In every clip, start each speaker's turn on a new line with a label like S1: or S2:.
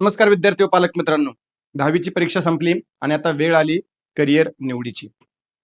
S1: नमस्कार विद्यार्थी व पालक मित्रांनो. 10वीची परीक्षा संपली आणि आता वेळ आली करिअर निवडीची.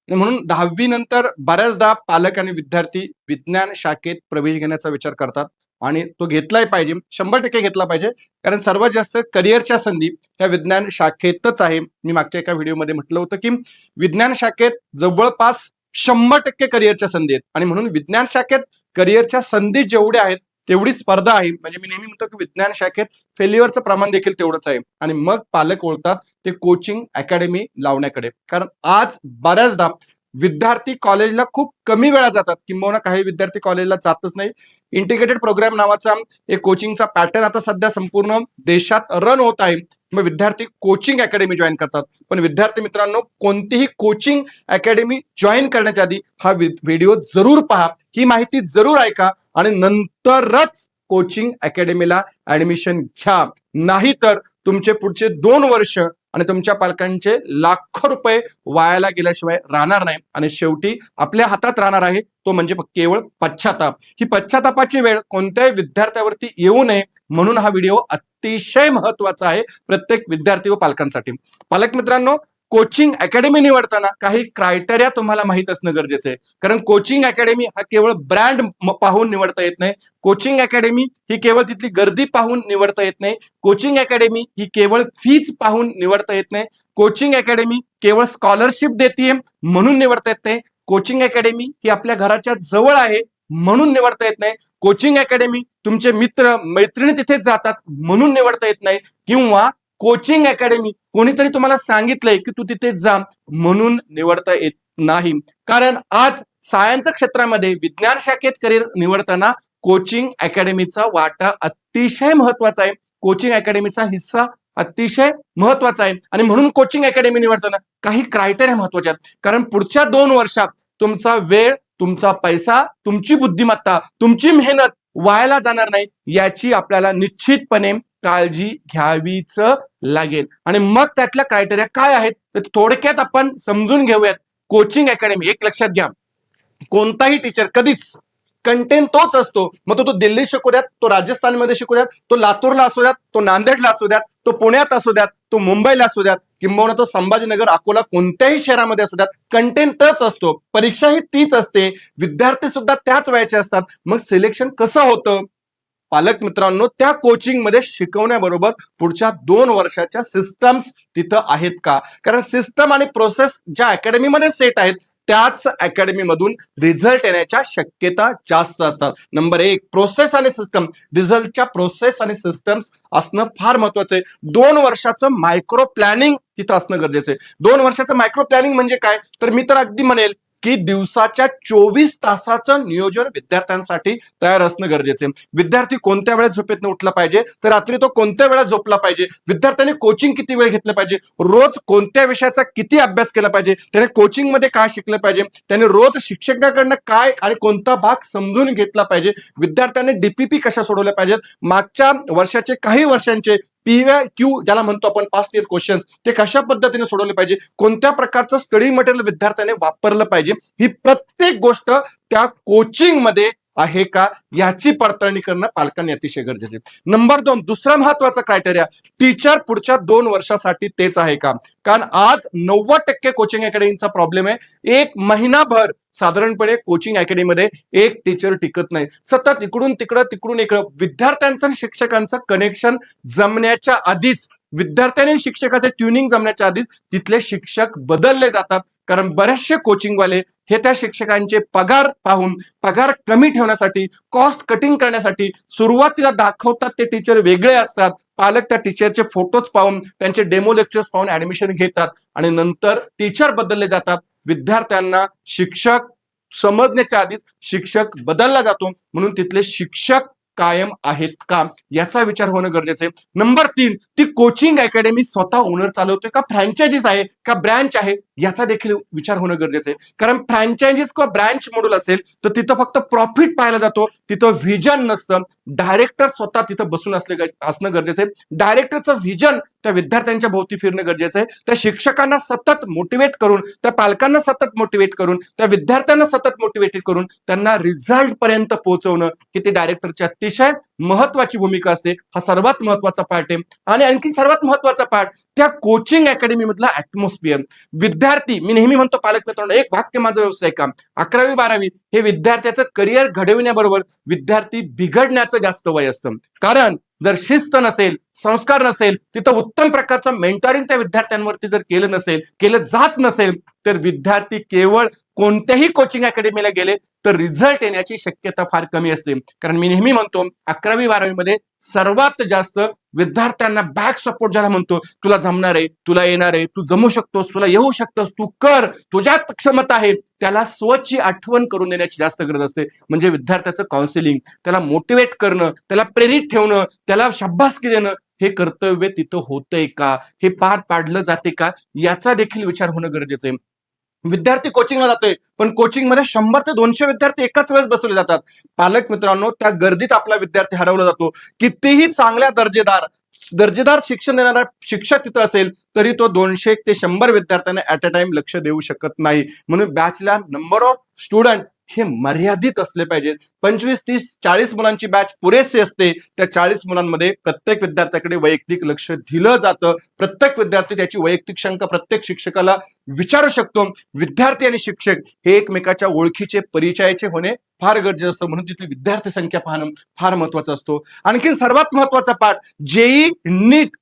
S1: म्हणून 10वी नंतर बऱ्याचदा पालक आणि विद्यार्थी विज्ञान शाखेत प्रवेश घेण्याचा विचार करतात आणि तो घेतलाही पाहिजे, 100% घेतला पाहिजे. कारण सर्वात जास्त करिअरच्या संधी ह्या विज्ञान शाखेतच आहे. मी मागच्या एका व्हिडिओमध्ये म्हटलं होतं की विज्ञान शाखेत जवळपास 100% करिअरच्या संधी आहेत आणि म्हणून विज्ञान शाखेत करिअरच्या संधी जेवढ्या आहेत तेवढी स्पर्धा आहे. म्हणजे मी नेहमी म्हणतो की विज्ञान शाखेत फेल्युअरचं प्रमाण देखील तेवढंच आहे. आणि मग पालक ओळखतात ते कोचिंग अकॅडमी लावण्याकडे. कारण आज बऱ्याचदा विद्यार्थी कॉलेजला खूप कमी वेळा जातात, किंबहुना काही विद्यार्थी कॉलेजला जातच नाही. इंटिग्रेटेड प्रोग्राम नावाचा एक कोचिंगचा पॅटर्न आता सध्या संपूर्ण देशात रन होत आहे. मग विद्यार्थी कोचिंग अकॅडमी जॉईन करतात. पण विद्यार्थी मित्रांनो, कोणतीही कोचिंग अकॅडमी जॉईन करण्याच्या आधी हा व्हिडिओ जरूर पहा, ही माहिती जरूर ऐका आणि नंतरच कोचिंग अकॅडमीला ऍडमिशन घ्या. नाही तर तुमचे पुढचे 2 वर्ष आणि तुमच्या पालकांचे लाखो रुपये वायाला गेल्याशिवाय राहणार नाही आणि शेवटी आपल्या हातात राहणार आहे तो म्हणजे केवळ पश्चाताप. ही पश्चातापाची वेळ कोणत्याही विद्यार्थ्यावरती येऊ नये म्हणून हा व्हिडिओ अतिशय महत्वाचा आहे प्रत्येक विद्यार्थी व पालकांसाठी. पालक मित्रांनो, कोचिंग अकॅडमी निवडताना काही क्रायटेरिया तुम्हाला माहित असणं गरजेचं आहे. कारण कोचिंग अकॅडमी हा केवळ ब्रँड पाहून निवडता येत नाही. कोचिंग अकॅडमी ही केवळ तिथली गर्दी पाहून निवडता येत नाही. कोचिंग अकॅडमी ही केवळ फीज पाहून निवडता येत नाही. कोचिंग अकॅडमी केवळ स्कॉलरशिप देते म्हणून निवडता येत नाही. कोचिंग अकॅडमी ही आपल्या घराच्या जवळ आहे म्हणून निवडता येत नाही. कोचिंग अकॅडमी तुमचे मित्र मैत्रिणी तिथेच जातात म्हणून निवडता येत नाही. किंवा कोचिंग अकॅडमी कोणीतरी तुम्हाला सांगितलंय की तू तिथे जा म्हणून निवडता येत नाही. कारण आज सायन्स क्षेत्रामध्ये विज्ञान शाखेत करिअर निवडताना कोचिंग अकॅडमीचा वाटा अतिशय महत्वाचा आहे. कोचिंग अकॅडमीचा हिस्सा अतिशय महत्वाचा आहे आणि म्हणून कोचिंग अकॅडमी निवडताना काही क्रायटेरिया महत्वाचे आहेत. कारण पुढच्या 2 वर्षात तुमचा वेळ, तुमचा पैसा, तुमची बुद्धिमत्ता, तुमची मेहनत वायाला जाणार नाही याची आपल्याला निश्चितपणे काळजी घ्यावीच लागेल. आणि मग त्यातल्या क्रायटेरिया काय आहेत तर थोडक्यात आपण समजून घेऊयात. कोचिंग अकॅडमी, एक लक्षात घ्या, कोणताही टीचर कधीच कंटेंट तोच असतो. मग तो दिल्ली शिकू द्यात, तो राजस्थानमध्ये शिकू द्यात, तो लातूरला असू द्यात, तो नांदेडला असू द्यात, तो पुण्यात असू द्यात, तो मुंबईला असू द्यात, किंबहुना तो संभाजीनगर, अकोला कोणत्याही शहरामध्ये असू द्यात, कंटेंट तोच असतो. परीक्षा ही तीच असते. विद्यार्थी सुद्धा त्याच वयाचे असतात. मग सिलेक्शन कसं होतं? पालक मित्रांनो, त्या कोचिंग मध्ये शिकवण्याबरोबर पुढच्या 2 वर्षाच्या सिस्टम्स तिथं आहेत का? कारण सिस्टम आणि प्रोसेस ज्या अकॅडमीमध्ये सेट आहेत त्याच अकॅडमी मधून रिझल्ट येण्याच्या शक्यता जास्त असतात. नंबर 1, प्रोसेस आणि सिस्टम. रिझल्टच्या प्रोसेस आणि सिस्टम्स असणं फार महत्वाचं आहे. 2 वर्षाचं मायक्रो प्लॅनिंग तिथं असणं गरजेचं आहे. 2 वर्षाचं मायक्रो प्लॅनिंग म्हणजे काय? तर मी तर अगदी म्हणेल की दिवसाच्या 24 तासाचं नियोजन विद्यार्थ्यांसाठी तयार असणं गरजेचं आहे. विद्यार्थी कोणत्या वेळेत झोपेतनं उठला पाहिजे, तर रात्री तो कोणत्या वेळेत झोपला पाहिजे, विद्यार्थ्यांनी कोचिंग किती वेळ घेतलं पाहिजे, रोज कोणत्या विषयाचा किती अभ्यास केला पाहिजे, त्याने कोचिंग मध्ये काय शिकलं पाहिजे, त्याने रोज शिक्षकांकडनं काय आणि कोणता भाग समजून घेतला पाहिजे, विद्यार्थ्यांनी डीपीपी कशा सोडवल्या पाहिजेत, मागच्या वर्षाचे काही वर्षांचे PYQ ज्याला म्हणतो आपण पास्ट इयर क्वेश्चन्स ते कशा पद्धतीने सोडवले पाहिजे, कोणत्या प्रकारचं स्टडी मटेरियल विद्यार्थ्याने वापरलं पाहिजे, ही प्रत्येक गोष्ट त्या कोचिंग मध्ये आहे का याची पडताळणी करणं पालकांनी अतिशय गरजेचे आहे. नंबर 2, दुसरा महत्वाचा क्रायटेरिया, टीचर पुढच्या 2 वर्षासाठी तेच आहे का? कारण आज 90% कोचिंग अकॅडमीचा प्रॉब्लेम आहे. 1 महिनाभर साधारणपणे कोचिंग अकॅडमीमध्ये एक टीचर टिकत नाही. सतत इकडून तिकडून इकडं विद्यार्थ्यांचं आणि शिक्षकांचं कनेक्शन जमण्याच्या आधीच, विद्यार्थ्यांनी शिक्षकाचे ट्युनिंग जमण्याच्या आधीच तिथले शिक्षक बदलले जातात. कारण बरेचसे कोचिंगवाले हे त्या शिक्षकांचे पगार पाहून, पगार कमी ठेवण्यासाठी, कॉस्ट कटिंग करण्यासाठी सुरुवातीला दाखवतात ते टीचर वेगळे असतात. पालक त्या टीचरचे फोटोज पाहून, त्यांचे डेमो लेक्चर्स पाहून ऍडमिशन घेतात आणि नंतर टीचर बदलले जातात. विद्यार्थ्यांना शिक्षक समजण्याच्या आधीच शिक्षक बदलला जातो. म्हणून तिथले शिक्षक कायम आहेत का याचा विचार होणं गरजेचं आहे. नंबर 3, ती कोचिंग अकॅडमी स्वतः ओनर चालवतोय का, फ्रँचायझीस आहे का, ब्रँच आहे याचा देखील विचार होणं गरजेचं आहे. कारण फ्रँचायझीस किंवा ब्रँच मॉडेल असेल तर तिथं फक्त प्रॉफिट पाहायला जातो, तिथं व्हिजन नसतं. डायरेक्टर स्वतः तिथं बसून असणं गरजेचं आहे. डायरेक्टरचं व्हिजन त्या विद्यार्थ्यांच्या भोवती फिरणं गरजेचं आहे. त्या शिक्षकांना सतत मोटिवेट करून, त्या पालकांना सतत मोटिवेट करून, त्या विद्यार्थ्यांना सतत मोटिवेट करून त्यांना रिझल्ट पर्यंत पोहोचवणं ही ते डायरेक्टरची अतिशय महत्वाची भूमिका असते. हा सर्वात महत्वाचा पार्ट आहे. आणि आणखी सर्वात महत्वाचा पार्ट त्या कोचिंग अकॅडमी मधला ऍटमॉस्फिअर. विद्यार्थी, मी नेहमी म्हणतो पालक मित्रांनो, एक वाक्य माझं व्यवसाय काम 11वी-12वी हे विद्यार्थ्याचं करिअर घडविण्याबरोबर विद्यार्थी बिघडण्याचं जास्त वय असतं. कारण जर शिस्त नसेल, संस्कार नसेल, तिथं उत्तम प्रकारचं मेंटरिंग त्या विद्यार्थ्यांवरती जर केलं जात नसेल तर विद्यार्थी केवळ कोणत्याही कोचिंग अकॅडमीला गेले तर रिझल्ट येण्याची शक्यता फार कमी असते. कारण मी नेहमी म्हणतो 11वी-12वी मध्ये सर्वात जास्त विद्यार्थ्यांना बॅक सपोर्ट ज्याला म्हणतो, तुला जमणार आहे, तुला येणार आहे, तू जमू शकतोस, तुला येऊ शकतोस, तू कर, तुझ्यात क्षमता आहे, त्याला स्वची आठवण करून देण्याची जास्त गरज असते. म्हणजे विद्यार्थ्याचं काउन्सिलिंग, त्याला मोटिवेट करणं, त्याला प्रेरित ठेवणं, त्याला शाबासकी देणं, हे कर्तव्य तिथं होतंय का, हे पार पाडलं जाते का, याचा देखील विचार होणं गरजेचं आहे. विद्यार्थी कोचिंगला जातोय पण कोचिंग मध्ये 100 ते 200 विद्यार्थी एकाच वेळेस बसवले जातात. पालक मित्रांनो, त्या गर्दीत आपला विद्यार्थी हरवला जातो. कितीही चांगल्या दर्जेदार शिक्षण देणारा शिक्षक तिथं असेल तरी तो 200 ते 100 विद्यार्थ्यांना ऍट अ टाइम लक्ष देऊ शकत नाही. म्हणून बॅचला नंबर ऑफ स्टुडंट हे मर्यादित असले पाहिजेत. 25, 30, 40 मुलांची बॅच पुरेसे असते. त्या 40 मुलांमध्ये प्रत्येक विद्यार्थ्याकडे वैयक्तिक लक्ष दिलं जातं. प्रत्येक विद्यार्थी त्याची वैयक्तिक शंका प्रत्येक शिक्षकाला विचारू शकतो. विद्यार्थी आणि शिक्षक हे एकमेकाच्या ओळखीचे, परिचयाचे होणे फार गरजेचं असतं. म्हणून तिथली विद्यार्थी संख्या पाहणं फार महत्वाचं असतो. आणखी सर्वात महत्वाचा पाठ, जेई नीट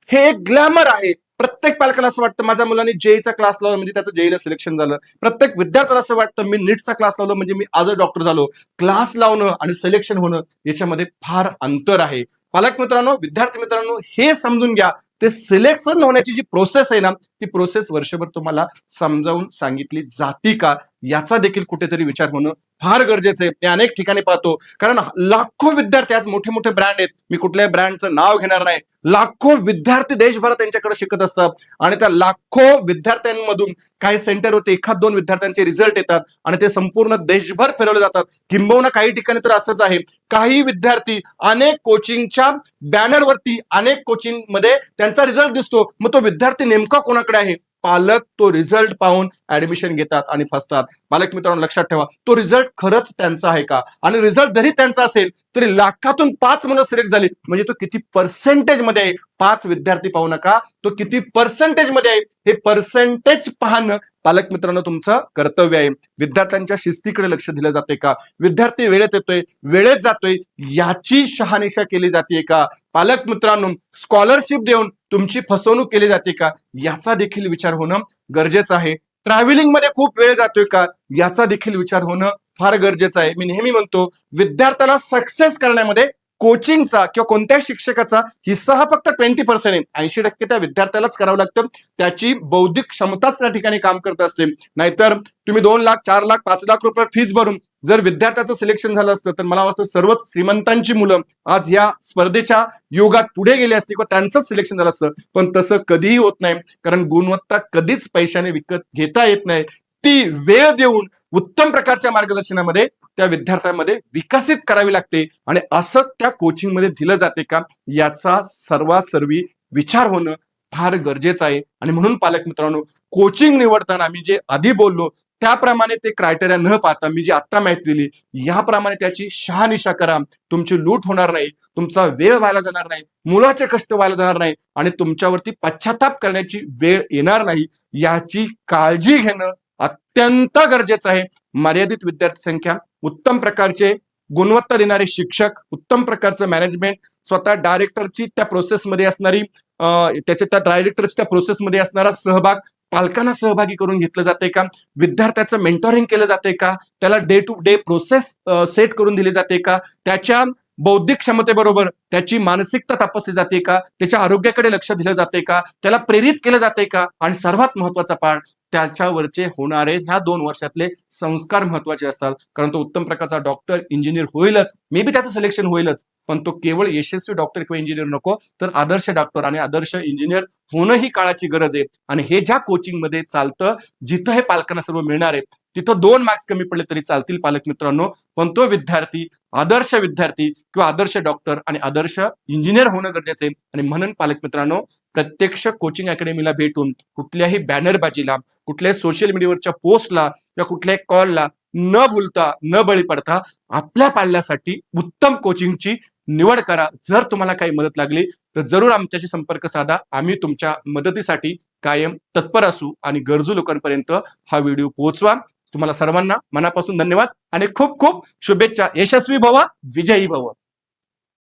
S1: हे एक ग्लॅमर आहे. प्रत्येक पालकाला असं वाटतं माझ्या मुलांनी जेईचा क्लास लावला म्हणजे त्याचं जेईला सिलेक्शन झालं. प्रत्येक विद्यार्थ्याला असं वाटतं मी नीटचा क्लास लावला म्हणजे मी आज डॉक्टर झालो. क्लास लावणं आणि सिलेक्शन होणं याच्यामध्ये फार अंतर आहे. पालक मित्रांनो, विद्यार्थी मित्रांनो, हे समजून घ्या. ते सिलेक्शन होण्याची जी प्रोसेस आहे ना, ती प्रोसेस वर्षभर तुम्हाला समजावून सांगितली जाती का, याचा देखील कुठेतरी विचार होणं फार गरजेचं आहे. मी अनेक ठिकाणी पाहतो, कारण लाखो विद्यार्थी, आज मोठे मोठे ब्रँड आहेत, मी कुठल्याही ब्रँडचं नाव घेणार नाही, लाखो विद्यार्थी देशभरात त्यांच्याकडे शिकत असतात. आणि त्या लाखो विद्यार्थ्यांमधून काही सेंटरवरती 1-2 विद्यार्थ्यांचे रिझल्ट येतात आणि ते संपूर्ण देशभर फिरवले जातात. किंबहुना काही ठिकाणी तर असंच आहे, काही विद्यार्थी अनेक कोचिंगच्या बॅनरवरती, अनेक कोचिंग मध्ये त्यांचा रिझल्ट दिसतो. मग तो विद्यार्थी नेमका कोणाकडे आहे? पालक तो रिझल्ट पाहून ऍडमिशन घेतात आणि फसतात. पालक मित्रांनो, लक्षात ठेवा, तो रिझल्ट खरंच त्यांचा आहे का? आणि रिझल्ट जरी त्यांचा असेल तरी लाखातून 5 मुलं सिलेक्ट झाली म्हणजे तो किती पर्सेंटेज मध्ये आहे? 5 विद्यार्थी पाहू नका, तो किती पर्सेंटेज मध्ये आहे हे पर्सेंटेज पाहणं पालक मित्रांनो तुमचं कर्तव्य आहे. विद्यार्थ्यांच्या शिस्तीकडे लक्ष दिलं जाते का? विद्यार्थी वेळेत येतोय, वेळेत जातोय, याची शहानिशा केली जाते का? पालक मित्रांनो, स्कॉलरशिप देऊन तुमची फसवणूक केली जाते का, याचा देखील विचार होणं गरजेचं आहे. ट्रॅव्हलिंग मध्ये खूप वेळ जातोय का, याचा देखील विचार होणं फार गरजेचं आहे. मी नेहमी म्हणतो, विद्यार्थ्याला सक्सेस करण्यामध्ये कोचिंगचा किंवा कोणत्याही शिक्षकाचा हिस्सा हा फक्त 20% आहे. 80% त्या विद्यार्थ्यालाच करावं लागतं. त्याची बौद्धिक क्षमताच त्या ठिकाणी काम करत असते. नाहीतर तुम्ही 2 लाख, 4 लाख, 5 लाख रुपये फीस भरून जर विद्यार्थ्याचं सिलेक्शन झालं असतं तर मला वाटतं सर्वच श्रीमंतांची मुलं आज या स्पर्धेच्या युगात पुढे गेली असती किंवा त्यांचंच सिलेक्शन झालं असतं. पण तसं कधीही होत नाही, कारण गुणवत्ता कधीच पैशाने विकत घेता येत नाही. ती वेळ देऊन उत्तम प्रकारच्या मार्गदर्शनामध्ये त्या विद्यार्थ्यांमध्ये विकसित करावी लागते. आणि असं त्या कोचिंग मध्ये दिलं जाते का, याचा सर्वात सर्वी विचार होणं फार गरजेचं आहे. आणि म्हणून पालक मित्रांनो, कोचिंग निवडताना मी जे आधी बोललो त्याप्रमाणे ते क्रायटेरिया न पाहता मी जी आता माहिती दिली याप्रमाणे त्याची शहानिशा करा. तुमची लूट होणार नाही, तुमचा वेळ व्हायला जाणार नाही, मुलाचे कष्ट व्हायला जाणार नाही आणि तुमच्यावरती पश्चाताप करण्याची वेळ येणार नाही, याची काळजी घेणं अत्यंत गरजेचं आहे. मर्यादित विद्यार्थी संख्या, उत्तम प्रकारचे गुणवत्ता देणारे शिक्षक, उत्तम प्रकारचं मॅनेजमेंट, स्वतः डायरेक्टरची त्या प्रोसेसमध्ये असणारी त्या डायरेक्टरची त्या प्रोसेसमध्ये असणारा सहभाग पालकांना सहभागी करून घेतलं जाते का? विद्यार्थ्याचं मेंटॉरिंग केलं जाते का? त्याला day to day process set करून दिली जाते का? त्याच्या बौद्धिक क्षमतेबरोबर त्याची मानसिकता तपासली जाते का, त्याच्या आरोग्याकडे लक्ष दिलं जाते का, त्याला प्रेरित केलं जाते का, आणि सर्वात महत्वाचा पार्ट त्याच्यावरचे होणारे ह्या 2 वर्षातले संस्कार महत्वाचे असतात. कारण तो उत्तम प्रकारचा डॉक्टर इंजिनियर होईलच, मे बी त्याचं सिलेक्शन होईलच, पण तो केवळ यशस्वी डॉक्टर किंवा इंजिनियर नको, तर आदर्श डॉक्टर आणि आदर्श इंजिनियर होणं ही काळाची गरज आहे. आणि हे ज्या कोचिंगमध्ये चालतं, जिथं हे पालकांना सर्व मिळणार आहे, तिथं 2 मार्क्स कमी पडले तरी चालतील पालक मित्रांनो, पण तो विद्यार्थी आदर्श विद्यार्थी किंवा आदर्श डॉक्टर आणि आदर्श इंजिनियर होणं गरजेचं आहे. आणि म्हणून पालक मित्रांनो, प्रत्यक्ष कोचिंग अकॅडमीला भेटून कुठल्याही बॅनरबाजीला, कुठल्याही सोशल मीडियावरच्या पोस्टला किंवा कुठल्याही कॉलला न भूलता, न बळी पडता आपल्या पाल्यासाठी उत्तम कोचिंगची निवड करा. जर तुम्हाला काही मदत लागली तर जरूर आमच्याशी संपर्क साधा. आम्ही तुमच्या मदतीसाठी कायम तत्पर असू आणि गरजू लोकांपर्यंत हा व्हिडिओ पोहोचवा. तुम्हाला सर्वांना मनापासून धन्यवाद आणि खूप खूप शुभेच्छा. यशस्वी भवा, विजयी भवा.